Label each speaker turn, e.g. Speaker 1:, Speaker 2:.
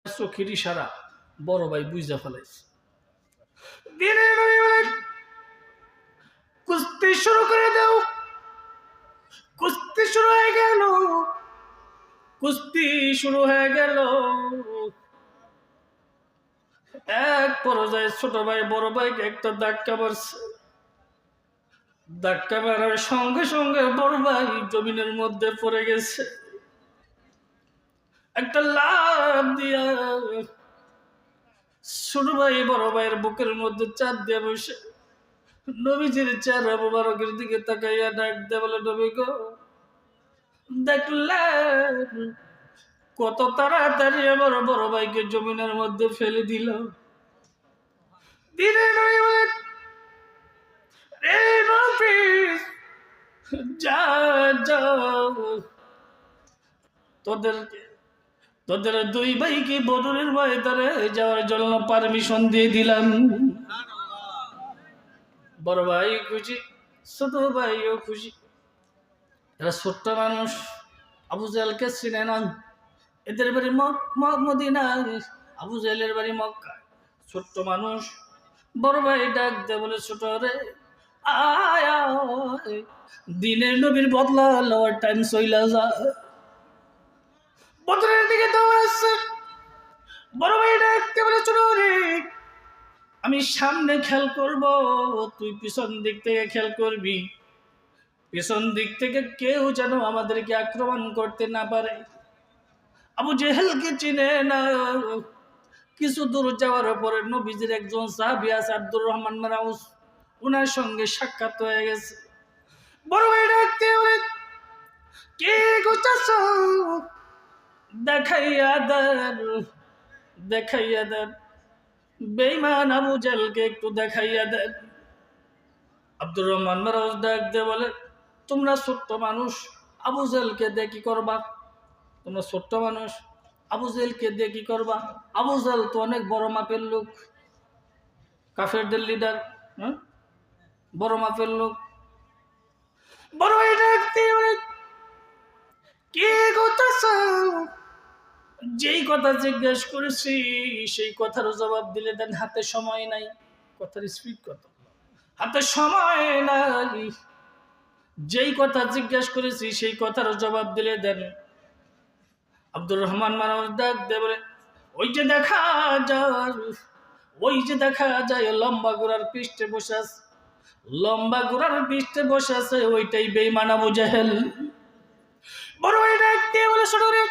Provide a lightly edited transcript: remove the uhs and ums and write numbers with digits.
Speaker 1: চোখের ইশারা বড় ভাই বুঝা ফেলাইছে। কুস্তি শুরু করে দাও। কুস্তি শুরু হয়ে গেল। কুস্তি শুরু হয়ে গেল। এক পর্যায়ে ছোট ভাই বড় ভাইকে একটা ধাক্কা মারছে। ধাক্কা মারার সঙ্গে সঙ্গে বড় ভাই জমিনের মধ্যে পড়ে গেছে। একটা লাফ দিয়া ছোট ভাই বড় ভাইয়ের বুকের মধ্যে চাপ দিয়ে বসে নবীজির চেহারা মুবারকের দিকে তাকাইয়া ডাক দিয়ে বলে, নবী গো, দেখলেন কত তাড়াতাড়ি আমার বড় ভাইকে জমিনের মধ্যে ফেলে দিল। দিনের নবী বলেন, রে নাফিস, যা যাও, তোদের দুই ভাইকে বদরের ময়দানে যাওয়ার জন্য পারমিশন দিয়ে দিলাম। বড় ভাই খুশি, ছোট ভাইও খুশি। এরা ছোট্ট মানুষ, আবু জাহেলকে চিনে না। এদের বাড়ি মদিনায়, আবু জাহেলের বাড়ি মক্কায়। ছোট্ট মানুষ। বড় ভাই ডাক দে বলে, ছোট রে আয় আয়, দিনের নবীর বদলা লওয়ার টাইম চইলা যা। বদরের দিকে দৌড়াচ্ছে। বড় ভাই ডাক দে বলে, ছোট রে আমি সামনে খেয়াল করব, তুই পিছন দিক থেকে খেয়াল করবি। পিছন দিক থেকে কেউ যেন আমাদেরকে আক্রমণ করতে না পারে। আবু জেহেলকে চিনে না। কিছু দূর যাওয়ার পরে নবীজির একজন সাহাবী আছে আব্দুর রহমান বিন আউস, উনার সঙ্গে সাক্ষাৎ হয়ে গেছে। বড় ভাই ডাকতে বলে, কে গোচাছ, দেখাইয়া দেন, দেখাইয়া দেন, বেঈমান আবু জেহেলকে একটু দেখাইয়া দেন। আব্দুর রহমান বিন আউস ডাক দিয়ে বলে, তোমরা ছোট্ট মানুষ, আবু জেহেলকে দিয়ে কি করবা? তোমরা ছোট্ট মানুষ, আবু জেহেলকে দিয়ে কি করবা? আবু জেহেল তো অনেক বড় মাপের লোক, কাফেরদের লিডার, হ্যাঁ, বড় মাপের লোক। বড় কি করতেছ? যেই কথা জিজ্ঞেস করেছি সেই কথার জবাব দিলে দেন। হাতে সময় নাই, কথার স্পিড কত, হাতে সময় নাই। যেই কথা জিজ্ঞেস করেছি সেই কথার জবাব দিলে দেন। আব্দুর রহমান মানুষ ডাক দে বলে, ওই যে দেখা যায়, ওই যে দেখা যায় লম্বা ঘোড়ার পৃষ্ঠে বসে আছে, লম্বা ঘোড়ার পৃষ্ঠে বসে আছে, ওইটাই বেঈমান আবু জেহেল। বড় ভাই ডাক দিয়ে বলে, শোনো রে,